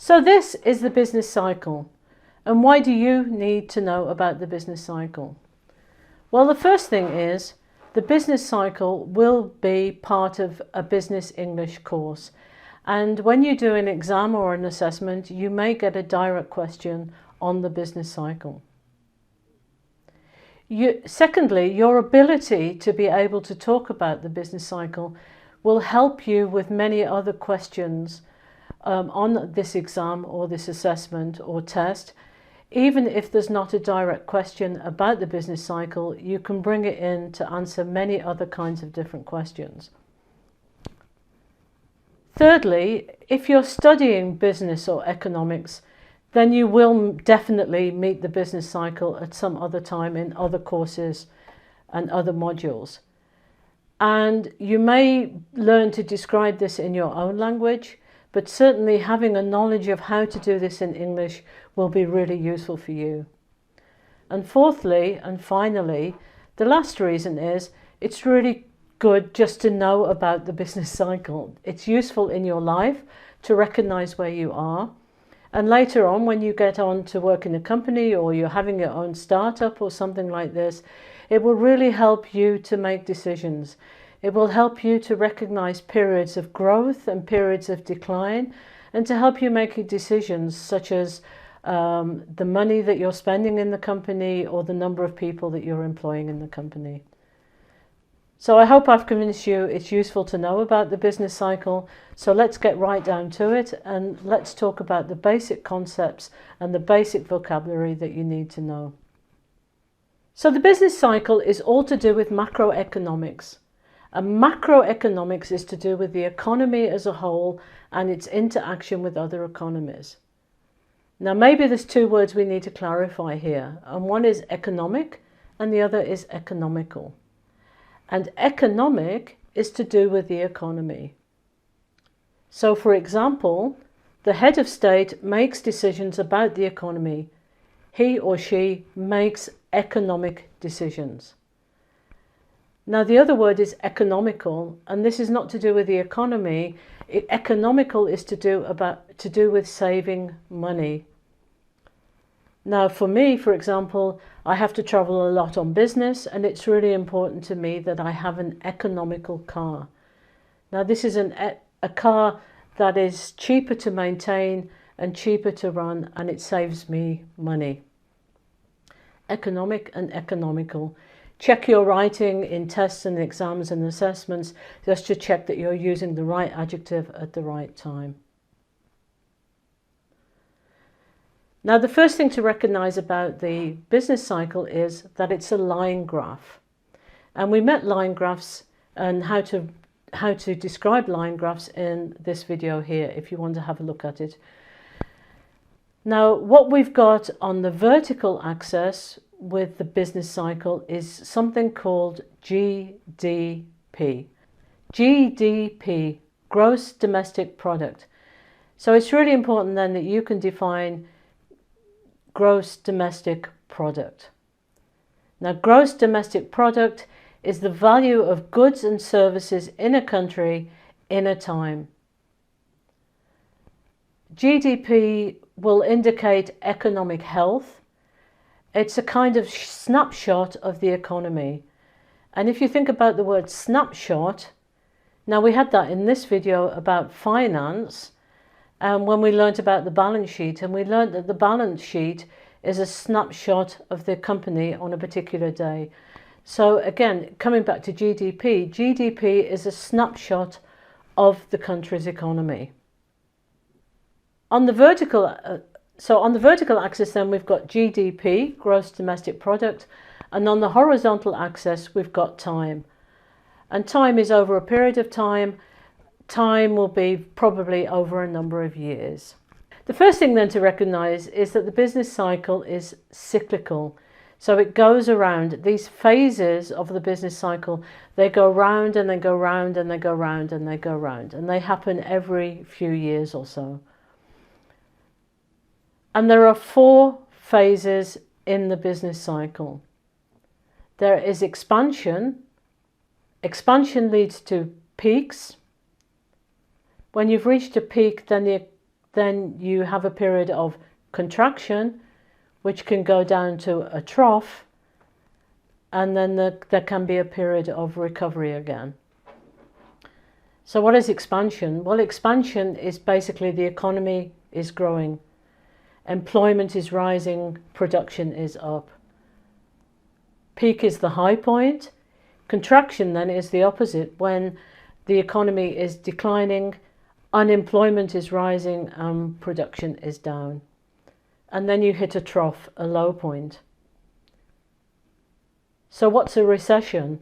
So this is the business cycle. And why do you need to know about the business cycle? Well, the first thing is the business cycle will be part of a business English course. And when you do an exam or an assessment, you may get a direct question on the business cycle. Secondly, your ability to be able to talk about the business cycle will help you with many other questions on this exam or this assessment or test. Even if there's not a direct question about the business cycle, you can bring it in to answer many other kinds of different questions. Thirdly, if you're studying business or economics, then you will definitely meet the business cycle at some other time in other courses and other modules. And you may learn to describe this in your own language, but certainly having a knowledge of how to do this in English will be really useful for you. And fourthly and finally, the last reason is it's really good just to know about the business cycle. It's useful in your life to recognize where you are. And later on, when you get on to work in a company or you're having your own startup or something like this, it will really help you to make decisions. It will help you to recognize periods of growth and periods of decline, and to help you make decisions such as the money that you're spending in the company or the number of people that you're employing in the company. So I hope I've convinced you it's useful to know about the business cycle. So let's get right down to it and let's talk about the basic concepts and the basic vocabulary that you need to know. So the business cycle is all to do with macroeconomics. And macroeconomics is to do with the economy as a whole and its interaction with other economies. Now maybe there's two words we need to clarify here, and one is economic and the other is economical. And economic is to do with the economy. So for example, the head of state makes decisions about the economy. He or she makes economic decisions. Now the other word is economical, and this is not to do with the economy. Economical is to do with saving money. Now for me, for example, I have to travel a lot on business, and it's really important to me that I have an economical car. Now this is a car that is cheaper to maintain and cheaper to run, and it saves me money. Economic and economical. Check your writing in tests and exams and assessments just to check that you're using the right adjective at the right time. Now the first thing to recognize about the business cycle is that it's a line graph. And we met line graphs and how to describe line graphs in this video here if you want to have a look at it. Now what we've got on the vertical axis with the business cycle is something called GDP. GDP, gross domestic product. So it's really important then that you can define gross domestic product. Now gross domestic product is the value of goods and services in a country in a time. GDP will indicate economic health. It's a kind of snapshot of the economy. And if you think about the word snapshot, now we had that in this video about finance, when we learned about the balance sheet, and we learned that the balance sheet is a snapshot of the company on a particular day. So again, coming back to GDP, GDP is a snapshot of the country's economy. On the vertical axis then we've got GDP, gross domestic product, and on the horizontal axis we've got time. And time is over a period of time. Time will be probably over a number of years. The first thing then to recognize is that the business cycle is cyclical. So it goes around. These phases of the business cycle, they go round and they go round and they go round and they go round. And they happen every few years or so. And there are 4 phases in the business cycle. There is expansion. Expansion leads to peaks. When you've reached a peak, then the then you have a period of contraction, which can go down to a trough, and then there can be a period of recovery again. So what is expansion? Well, expansion is basically the economy is growing, employment is rising, production is up. Peak is the high point. Contraction then is the opposite, when the economy is declining, unemployment is rising, and production is down. And then you hit a trough, a low point. So what's a recession?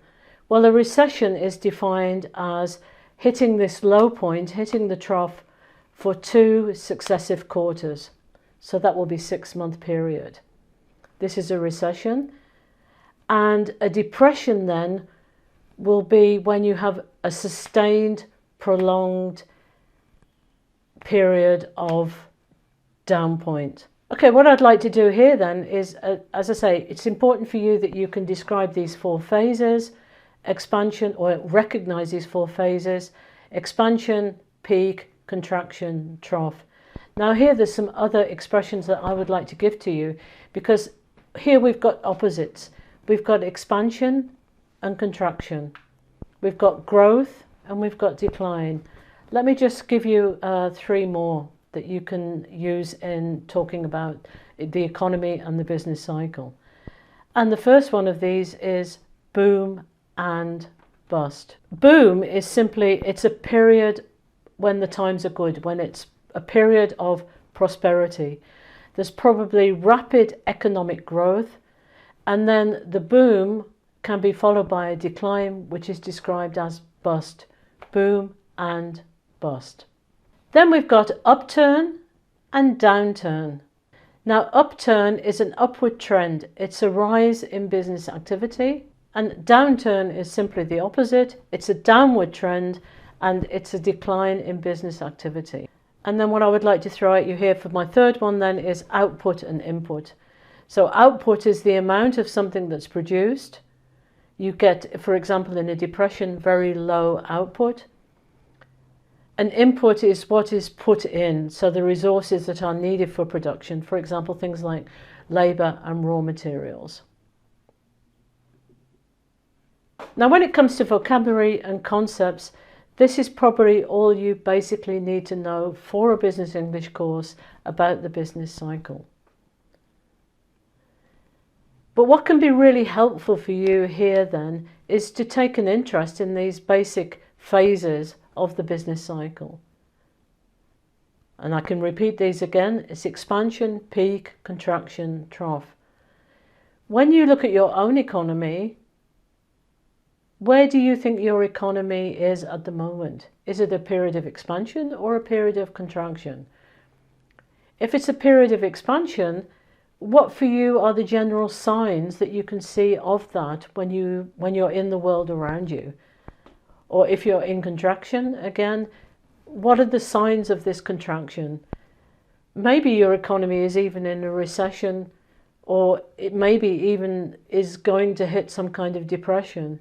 Well, a recession is defined as hitting this low point, hitting the trough for 2 successive quarters. So that will be a 6-month period. This is a recession. And a depression then will be when you have a sustained, prolonged period of down point. Okay, what I'd like to do here then is, as I say, it's important for you that you can describe these 4 phases, expansion, or recognize these 4 phases: expansion, peak, contraction, trough. Now here there's some other expressions that I would like to give to you, because here we've got opposites. We've got expansion and contraction. We've got growth and we've got decline. Let me just give you 3 more that you can use in talking about the economy and the business cycle. And the first one of these is boom and bust. Boom is simply, it's a period when the times are good, when it's a period of prosperity. There's probably rapid economic growth, and then the boom can be followed by a decline, which is described as bust. Boom and bust. Then we've got upturn and downturn. Now, upturn is an upward trend. It's a rise in business activity, and downturn is simply the opposite. It's a downward trend and it's a decline in business activity. And then what I would like to throw at you here for my third one then is output and input. So output is the amount of something that's produced. You get, for example, in a depression, very low output. An input is what is put in, so the resources that are needed for production, for example, things like labor and raw materials. Now, when it comes to vocabulary and concepts, this is probably all you basically need to know for a business English course about the business cycle. But what can be really helpful for you here then is to take an interest in these basic phases of the business cycle. And I can repeat these again. It's expansion, peak, contraction, trough. When you look at your own economy, where do you think your economy is at the moment? Is it a period of expansion or a period of contraction? If it's a period of expansion, what for you are the general signs that you can see of that when you're in the world around you? Or if you're in contraction, again, what are the signs of this contraction? Maybe your economy is even in a recession, or it maybe even is going to hit some kind of depression.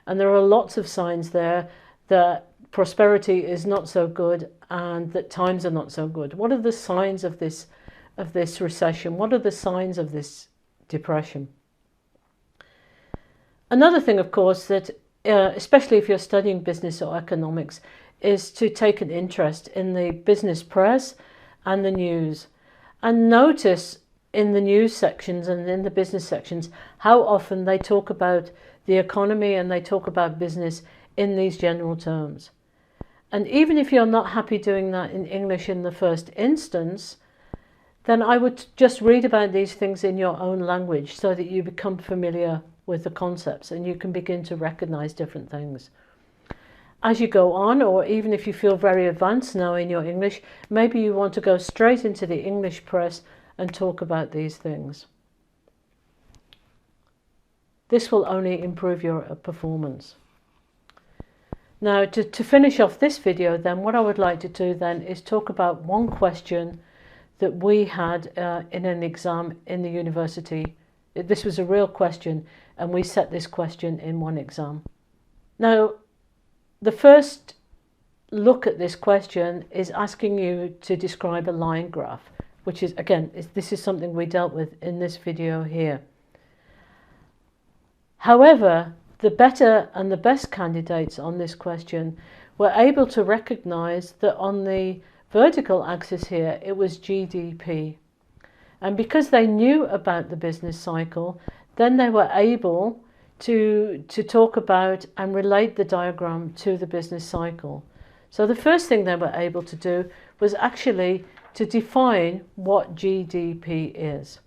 And there are lots of signs there that prosperity is not so good and that times are not so good. What are the signs of this recession? What are the signs of this depression? Another thing, of course, that especially if you're studying business or economics, is to take an interest in the business press and the news. And notice in the news sections and in the business sections how often they talk about the economy and they talk about business in these general terms. And even if you're not happy doing that in English in the first instance, then I would just read about these things in your own language so that you become familiar with the concepts and you can begin to recognize different things. As you go on, or even if you feel very advanced now in your English, maybe you want to go straight into the English press and talk about these things. This will only improve your performance. Now, to finish off this video then, what I would like to do then is talk about one question that we had in an exam in the university. This was a real question, and we set this question in one exam. Now, the first look at this question is asking you to describe a line graph, which is, again, this is something we dealt with in this video here. However, the better and the best candidates on this question were able to recognize that on the vertical axis here, it was GDP. And because they knew about the business cycle, then they were able to talk about and relate the diagram to the business cycle. So the first thing they were able to do was actually to define what GDP is.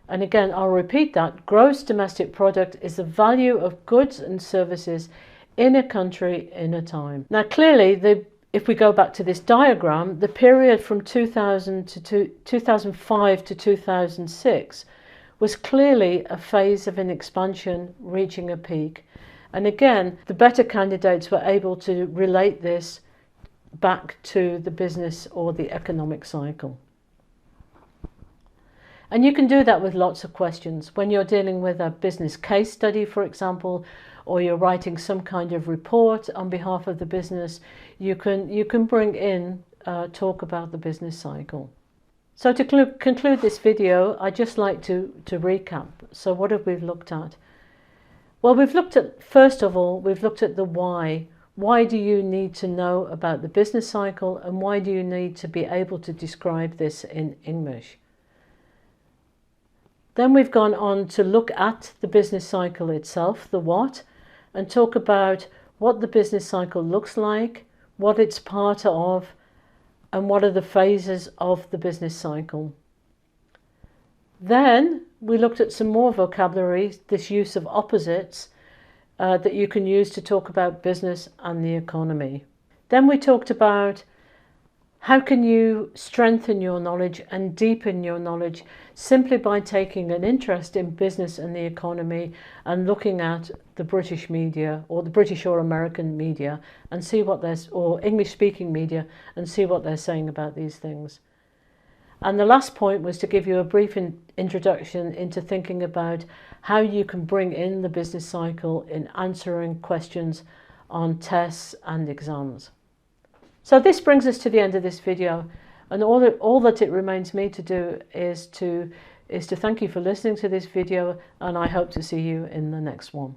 And again, I'll repeat that. Gross domestic product is the value of goods and services in a country in a time. Now clearly, if we go back to this diagram, the period from 2005 to 2006 was clearly a phase of an expansion reaching a peak. And again, the better candidates were able to relate this back to the business or the economic cycle. And you can do that with lots of questions. When you're dealing with a business case study, for example, or you're writing some kind of report on behalf of the business, you can bring in talk about the business cycle. So to conclude this video, I'd just like to recap. So what have we looked at? Well, first of all, we've looked at the why. Why do you need to know about the business cycle, and why do you need to be able to describe this in English? Then we've gone on to look at the business cycle itself, the what, and talk about what the business cycle looks like, what it's part of, and what are the phases of the business cycle. Then we looked at some more vocabulary, this use of opposites that you can use to talk about business and the economy. Then we talked about how can you strengthen your knowledge and deepen your knowledge simply by taking an interest in business and the economy and looking at the British media, or the British or American media, and see what or English-speaking media, and see what they're saying about these things. And the last point was to give you a brief introduction into thinking about how you can bring in the business cycle in answering questions on tests and exams. So this brings us to the end of this video, and all that it remains me to do is to thank you for listening to this video, and I hope to see you in the next one.